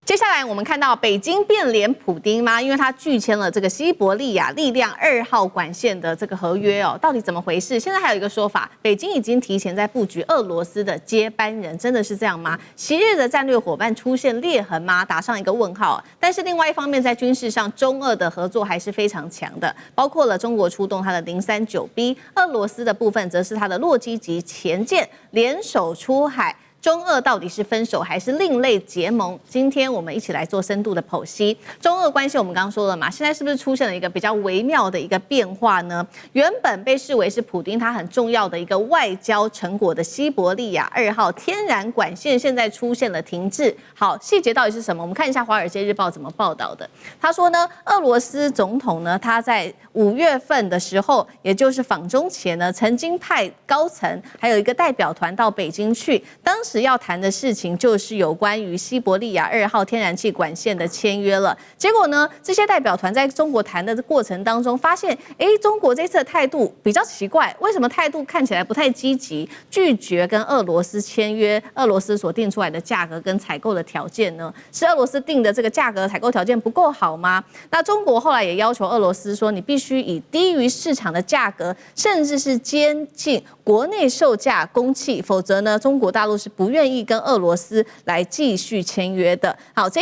接下来我们看到北京变脸普丁吗？因为他拒签了这个西伯利亚力量2号管线的这个合约哦，到底怎么回事？现在还有一个说法，北京已经提前在布局俄罗斯的接班人，真的是这样吗？昔日的战略伙伴出现裂痕吗？打上一个问号。但是另外一方面，在军事上，中俄的合作还是非常强的，包括了中国出动它的039B，俄罗斯的部分则是它的洛基级前舰联手出海。中俄到底是分手还是另类结盟？今天我们一起来做深度的剖析。中俄关系我们刚刚说了嘛，现在是不是出现了一个比较微妙的一个变化呢？原本被视为是普丁他很重要的一个外交成果的西伯利亚2号天然管线，现在出现了停滞。好，细节到底是什么？我们看一下《华尔街日报》怎么报道的。他说呢，俄罗斯总统呢，他在5月份的时候，也就是访中前呢，曾经派高层还有一个代表团到北京去，当时要谈的事情就是有关于西伯利亚2号天然气管线的签约了。结果呢，这些代表团在中国谈的过程当中，发现，中国这次的态度比较奇怪，为什么态度看起来不太积极，拒绝跟俄罗斯签约？俄罗斯所定出来的价格跟采购的条件呢，是俄罗斯定的这个价格采购条件不够好吗？那中国后来也要求俄罗斯说，你必须以低于市场的价格，甚至是接近国内售价供气，否则呢，中国大陆是不愿意跟俄罗斯来继续签约的。好，这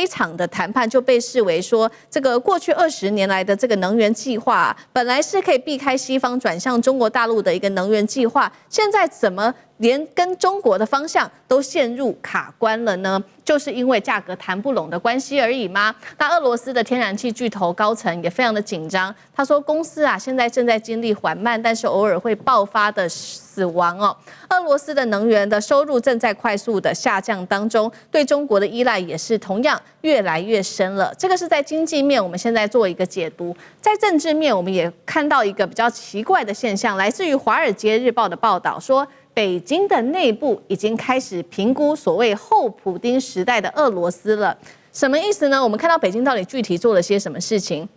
一场的谈判就被视为说，这个过去20年来的这个能源计划，本来是可以避开西方转向中国大陆的一个能源计划，现在怎么连跟中国的方向都陷入卡关了呢？就是因为价格谈不拢的关系而已吗？那俄罗斯的天然气巨头高层也非常的紧张，他说公司啊现在正在经历缓慢，但是偶尔会爆发的死亡哦。俄罗斯的能源的收入正在快速的下降当中，对中国的依赖也是同样越来越深了。这个是在经济面，我们现在做一个解读。在政治面，我们也看到一个比较奇怪的现象，来自于《华尔街日报》的报道说，北京的内部已经开始评估所谓后普丁时代的俄罗斯了。什么意思呢？我们看到北京到底具体做了些什么事情？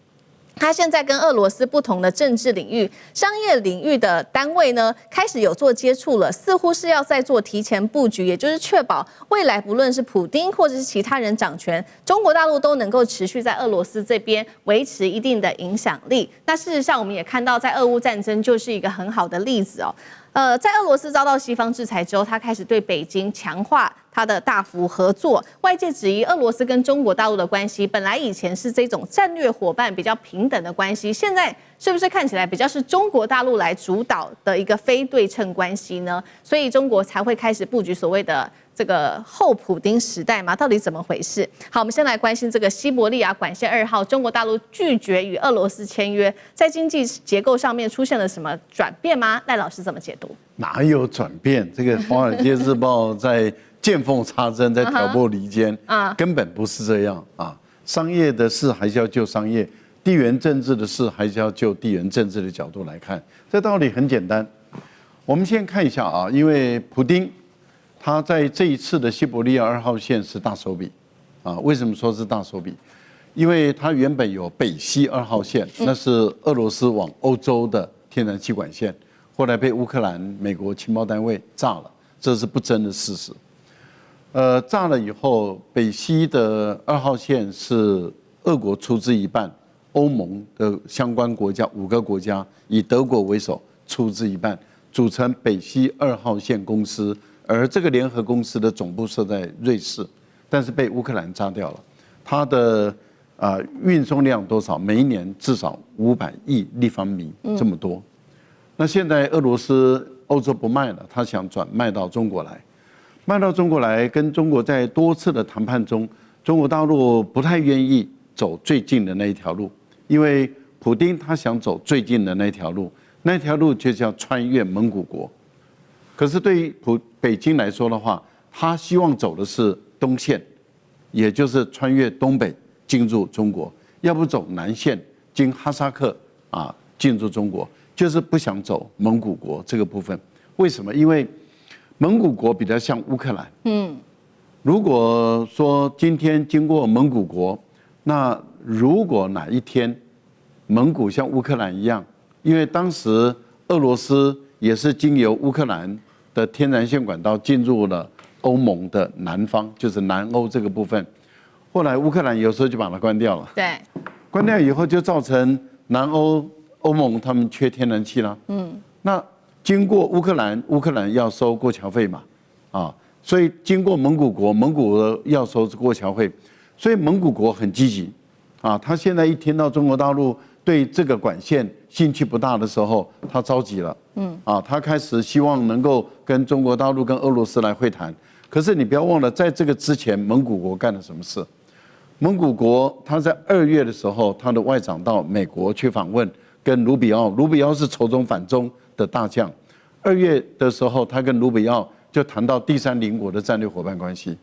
他现在跟俄罗斯不同的政治领域、商业领域的单位呢，开始有做接触了，似乎是要在做提前布局，也就是确保未来不论是普丁或者是其他人掌权，中国大陆都能够持续在俄罗斯这边维持一定的影响力。那事实上，我们也看到，在俄乌战争就是一个很好的例子哦。在俄罗斯遭到西方制裁之后，他开始对北京强化他的大幅合作。外界质疑俄罗斯跟中国大陆的关系，本来以前是这种战略伙伴比较平等的关系，现在是不是看起来比较是中国大陆来主导的一个非对称关系呢？所以中国才会开始布局所谓的这个后普丁时代嘛，到底怎么回事？好，我们先来关心这个西伯利亚管线2号，中国大陆拒绝与俄罗斯签约，在经济结构上面出现了什么转变吗？赖老师怎么解读？哪有转变？这个《华尔街日报》在见缝插针，在挑拨离间，根本不是这样啊！商业的事还是要就商业，地缘政治的事还是要就地缘政治的角度来看。这道理很简单。我们先看一下啊，因为普丁他在这一次的西伯利亚2号线是大手笔，啊，为什么说是大手笔？因为它原本有北溪2号线，那是俄罗斯往欧洲的天然气管线，后来被乌克兰、美国情报单位炸了，这是不争的事实。炸了以后，北溪的2号线是俄国出资一半，欧盟的相关国家5个国家以德国为首出资一半，组成北溪2号线公司。而这个联合公司的总部设在瑞士，但是被乌克兰炸掉了。它的运送量多少？每一年至少500亿立方米，这么多。那现在俄罗斯欧洲不卖了，他想转卖到中国来，卖到中国来，跟中国在多次的谈判中，中国大陆不太愿意走最近的那一条路，因为普丁他想走最近的那条路，那条路就叫穿越蒙古国。可是对于北京来说的话，他希望走的是东线，也就是穿越东北进入中国，要不走南线经哈萨克进入中国，就是不想走蒙古国这个部分。为什么？因为蒙古国比较像乌克兰。如果说今天经过蒙古国，那如果哪一天蒙古像乌克兰一样，因为当时俄罗斯也是经由乌克兰的天然线管道进入了欧盟的南方，就是南欧这个部分。后来乌克兰有时候就把它关掉了。对，关掉以后就造成南欧盟他们缺天然气了。那经过乌克兰要收过桥费嘛，所以经过蒙古国要收过桥费，所以蒙古国很积极，他现在一听到中国大陆对这个管线兴趣不大的时候，他着急了，他开始希望能够跟中国大陆跟俄罗斯来会谈。可是你不要忘了，在这个之前，蒙古国干了什么事？蒙古国他在2月的时候，他的外长到美国去访问，跟卢比奥是仇中反中的大将。2月的时候，他跟卢比奥就谈到第三邻国的战略伙伴关系。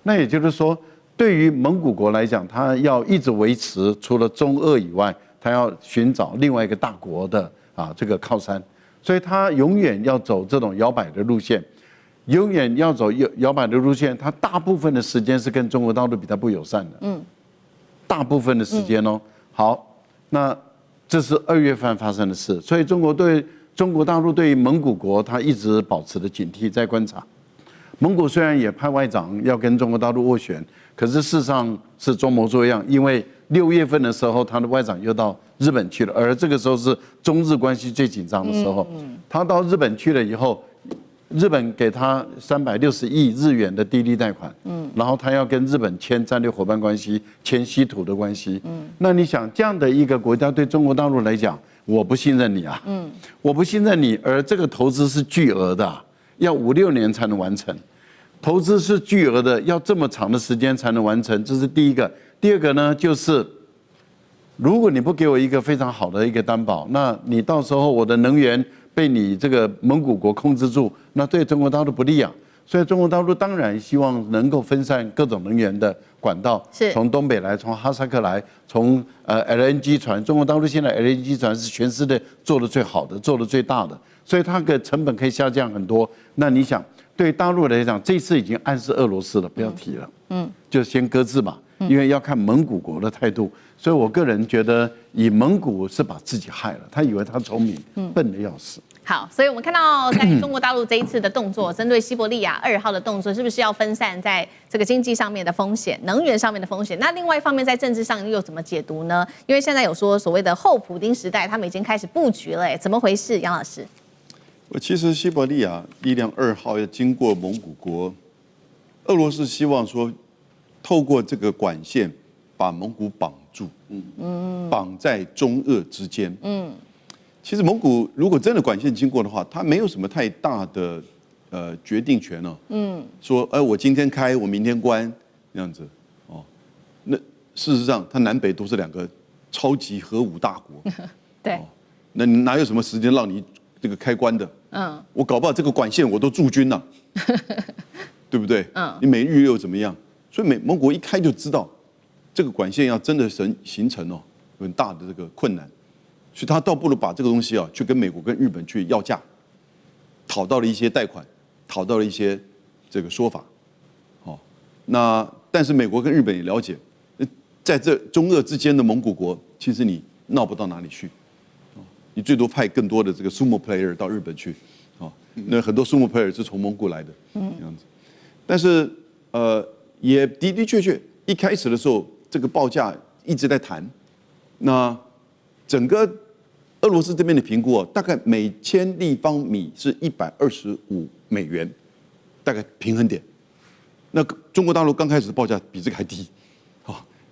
那也就是说，对于蒙古国来讲，他要一直维持除了中俄以外，他要寻找另外一个大国的这个靠山，所以他永远要走这种摇摆的路线。永远要走摇摆的路线，它大部分的时间是跟中国大陆比较不友善的，大部分的时间哦。好，那这是2月份发生的事，所以中国大陆对蒙古国，它一直保持着警惕，在观察。蒙古虽然也派外长要跟中国大陆斡旋，可是事实上是装模作样，因为6月份的时候，他的外长又到日本去了，而这个时候是中日关系最紧张的时候，他到日本去了以后。日本给他360亿日元的低利贷款，然后他要跟日本签战略伙伴关系，签稀土的关系，那你想这样的一个国家对中国大陆来讲，我不信任你啊，我不信任你，而这个投资是巨额的，要5、6年才能完成，投资是巨额的，要这么长的时间才能完成，这是第一个。第二个呢，就是如果你不给我一个非常好的一个担保，那你到时候我的能源被你这个蒙古国控制住，那对中国大陆不利啊。所以中国大陆当然希望能够分散各种能源的管道，从东北来，从哈萨克来，从LNG 船。中国大陆现在 LNG 船是全世界做的最好的，做的最大的，所以它的成本可以下降很多。那你想，对大陆来讲，这次已经暗示俄罗斯了，不要提了，就先搁置吧，因为要看蒙古国的态度。所以我个人觉得，以蒙古是把自己害了，他以为他聪明，笨得要死。好，所以我们看到在中国大陆这一次的动作，针对西伯利亚2号的动作，是不是要分散在这个经济上面的风险、能源上面的风险？那另外一方面，在政治上又怎么解读呢？因为现在有说所谓的后普丁时代，他们已经开始布局了，怎么回事？杨老师，其实西伯利亚力量2号要经过蒙古国，俄罗斯希望说，透过这个管线把蒙古绑住，绑在中俄之间，其实蒙古如果真的管线经过的话，它没有什么太大的决定权哦。说我今天开，我明天关这样子哦。那事实上，它南北都是2个超级核武大国。对。那你哪有什么时间让你这个开关的？我搞不好这个管线我都驻军了，对不对？你每日又怎么样？所以蒙古一开就知道，这个管线要真的形成哦，有很大的这个困难。所以他倒不如把这个东西去跟美国跟日本去要价，讨到了一些贷款，讨到了一些这个说法，那但是美国跟日本也了解，在这中俄之间的蒙古国，其实你闹不到哪里去，你最多派更多的这个 sumo player 到日本去，那很多 sumo player 是从蒙古来的，这样子，但是也的的确确一开始的时候，这个报价一直在谈，那整个俄罗斯这边的评估大概每1000立方米是125美元，大概平衡点。那中国大陆刚开始的报价比这个还低，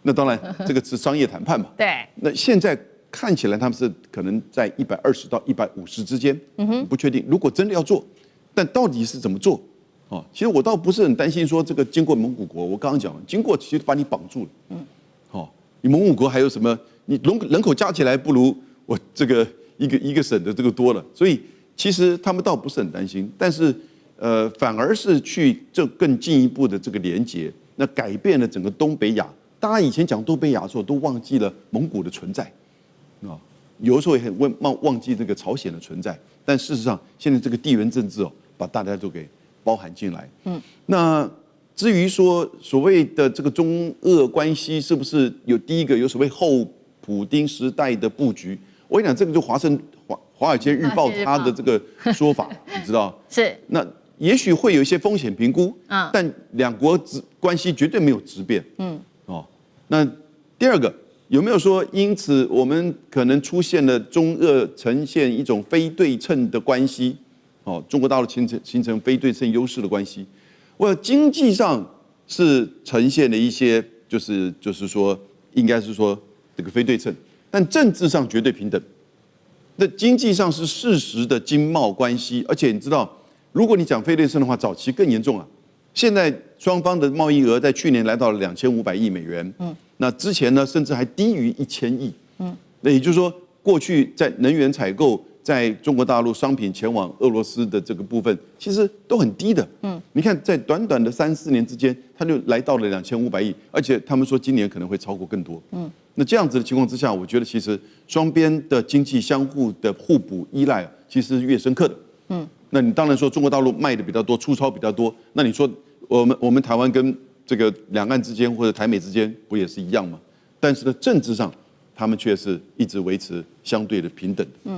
那当然这个是商业谈判嘛。对。那现在看起来他们是可能在120到150之间，不确定。如果真的要做，但到底是怎么做？其实我倒不是很担心说这个经过蒙古国，我刚刚讲了，经过其实把你绑住了。你蒙古国还有什么？你人口加起来不如我这个一个省的这个多了，所以其实他们倒不是很担心，但是反而是去这更进一步的这个连结，那改变了整个东北亚。大家以前讲东北亚的时候，都忘记了蒙古的存在，有的时候也很忘记这个朝鲜的存在，但事实上现在这个地缘政治把大家都给包含进来。那至于说所谓的这个中俄关系是不是第一个有所谓后普丁时代的布局？我跟你讲，这个就华尔街日报他的这个说法，你知道？是。那也许会有一些风险评估，但两国关系绝对没有质变。哦，那第二个有没有说，因此我们可能出现了中俄呈现一种非对称的关系？哦，中国大陆形成非对称优势的关系。我经济上是呈现了一些，就是说，应该是说这个非对称，但政治上绝对平等。那经济上是事实的经贸关系，而且你知道，如果你讲非对称的话，早期更严重了。现在双方的贸易额在去年来到了2500亿美元，那之前呢，甚至还低于1000亿，那也就是说，过去在能源采购，在中国大陆商品前往俄罗斯的这个部分，其实都很低的，你看在短短的3、4年之间，它就来到了2500亿，而且他们说今年可能会超过更多，那这样子的情况之下，我觉得其实双边的经济相互的互补依赖，其实是越深刻的，那你当然说中国大陆卖的比较多，出超比较多，那你说我们台湾跟这个两岸之间或者台美之间不也是一样吗？但是呢，政治上他们却是一直维持相对的平等的。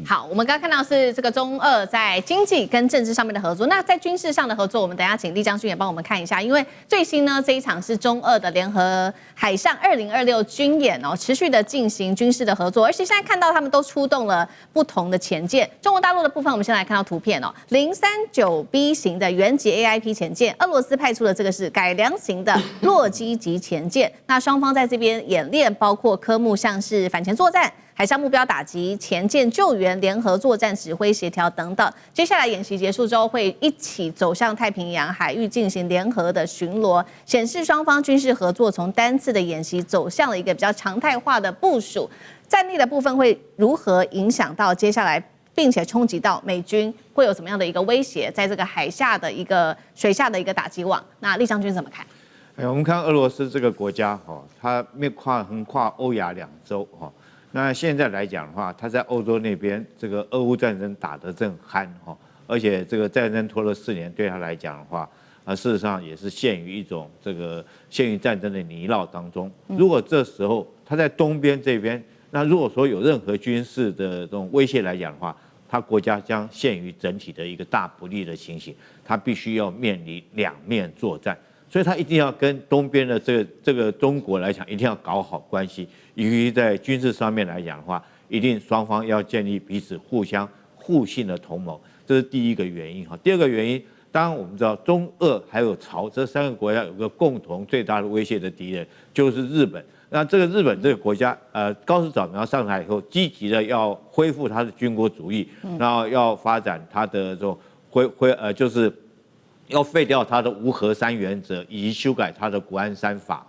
好，我们刚刚看到是这个中俄在经济跟政治上面的合作，那在军事上的合作，我们等一下请厉将军也帮我们看一下，因为最新呢这一场是中俄的联合海上2026军演哦，持续的进行军事的合作，而且现在看到他们都出动了不同的潜舰。中国大陆的部分，我们先来看到图片哦，039B 型的原级 AIP 潜舰，俄罗斯派出的这个是改良型的洛基级潜舰，那双方在这边演练，包括科目像是反潜作战、海上目标打击、前舰救援、联合作战指挥协调等等。接下来演习结束之后，会一起走向太平洋海域进行联合的巡逻，显示双方军事合作从单次的演习走向了一个比较常态化的部署。战力的部分会如何影响到接下来，并且冲击到美军会有什么样的一个威胁，在这个海下的一个水下的一个打击网？那厉将军怎么看？我们看俄罗斯这个国家它横跨欧亚两洲那现在来讲的话，它在欧洲那边这个俄乌战争打得正酣而且这个战争拖了4年，对他来讲的话，事实上也是陷于一种陷于战争的泥淖当中。如果这时候他在东边这边，那如果说有任何军事的这种威胁来讲的话，他国家将陷于整体的一个大不利的情形，他必须要面临两面作战。所以他一定要跟东边的这个中国来讲，一定要搞好关系。由于在军事上面来讲的话，一定双方要建立彼此互信的同盟，这是第一个原因第二个原因，当然我们知道中俄还有朝这3个国家有个共同最大的威胁的敌人就是日本。那这个日本这个国家，高市早苗上台以后，积极的要恢复他的军国主义，然后要发展他的这种就是要废掉他的无核三原则，以及修改他的国安3法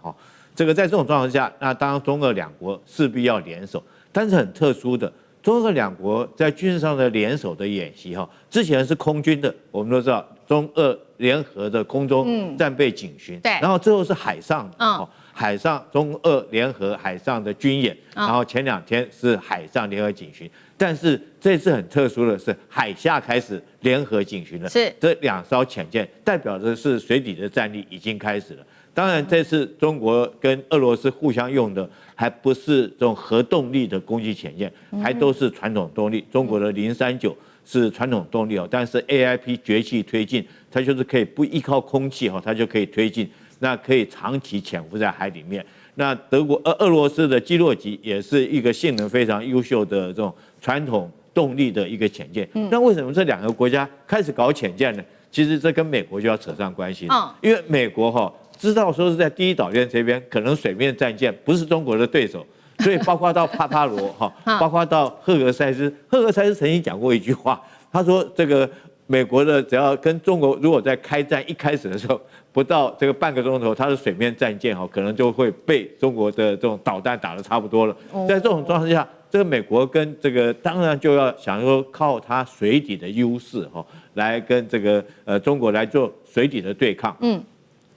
这个在这种状况下，那当然中俄两国势必要联手，但是很特殊的，中俄两国在军事上的联手的演习之前是空军的，我们都知道中俄联合的空中战备警巡，对，然后最后是海上的海上中俄联合海上的军演，然后前2天是海上联合警巡，但是这次很特殊的是海下开始联合警巡了，是这2艘潜舰代表的是水底的战力已经开始了。当然，这次中国跟俄罗斯互相用的还不是这种核动力的攻击潜舰，还都是传统动力。中国的039是传统动力但是 AIP 崛起推进，它就是可以不依靠空气它就可以推进，那可以长期潜伏在海里面。那俄罗斯的基洛级也是一个性能非常优秀的这种传统动力的一个潜舰。那为什么这2个国家开始搞潜舰呢？其实这跟美国就要扯上关系了，因为美国知道说是在第一岛链这边可能水面战舰不是中国的对手，所以包括到帕帕罗包括到赫格塞斯曾经讲过一句话，他说这个美国的只要跟中国如果在开战一开始的时候不到这个半个钟头，它的水面战舰可能就会被中国的这种导弹打得差不多了。在这种状况下，这个美国跟这个当然就要想说靠它水底的优势来跟这个中国来做水底的对抗。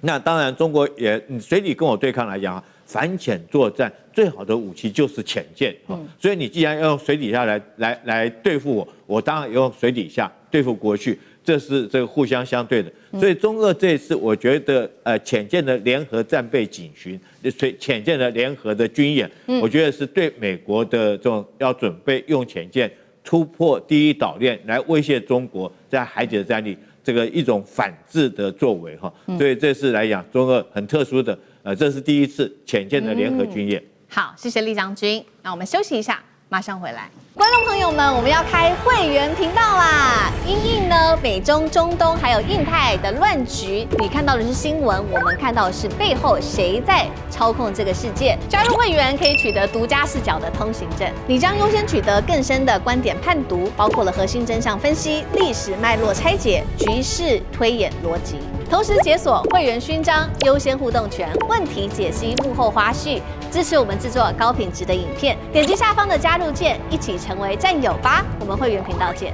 那当然中国也水底跟我对抗来讲反潜作战最好的武器就是潜舰所以你既然要用水底下来对付我当然用水底下对付过去，这是这个互相相对的。所以中俄这一次我觉得潜舰的联合战备警巡，潜舰的联合的军演，我觉得是对美国的这种要准备用潜舰突破第一岛链来威胁中国在海底的战力，这个一种反制的作为所以这次来讲中俄很特殊的这是第一次潜舰的联合军演。好，谢谢厉将军。那我们休息一下，马上回来。观众朋友们，我们要开会员频道啦！因应呢美中、中东还有印太的乱局，你看到的是新闻，我们看到的是背后谁在操控这个世界。加入会员可以取得独家视角的通行证，你将优先取得更深的观点判读，包括了核心真相分析、历史脉络拆解、局势推演逻辑。同时解锁会员勋章、优先互动权、问题解析、幕后花絮，支持我们制作高品质的影片。点击下方的加入键，一起成为战友吧！我们会员频道见。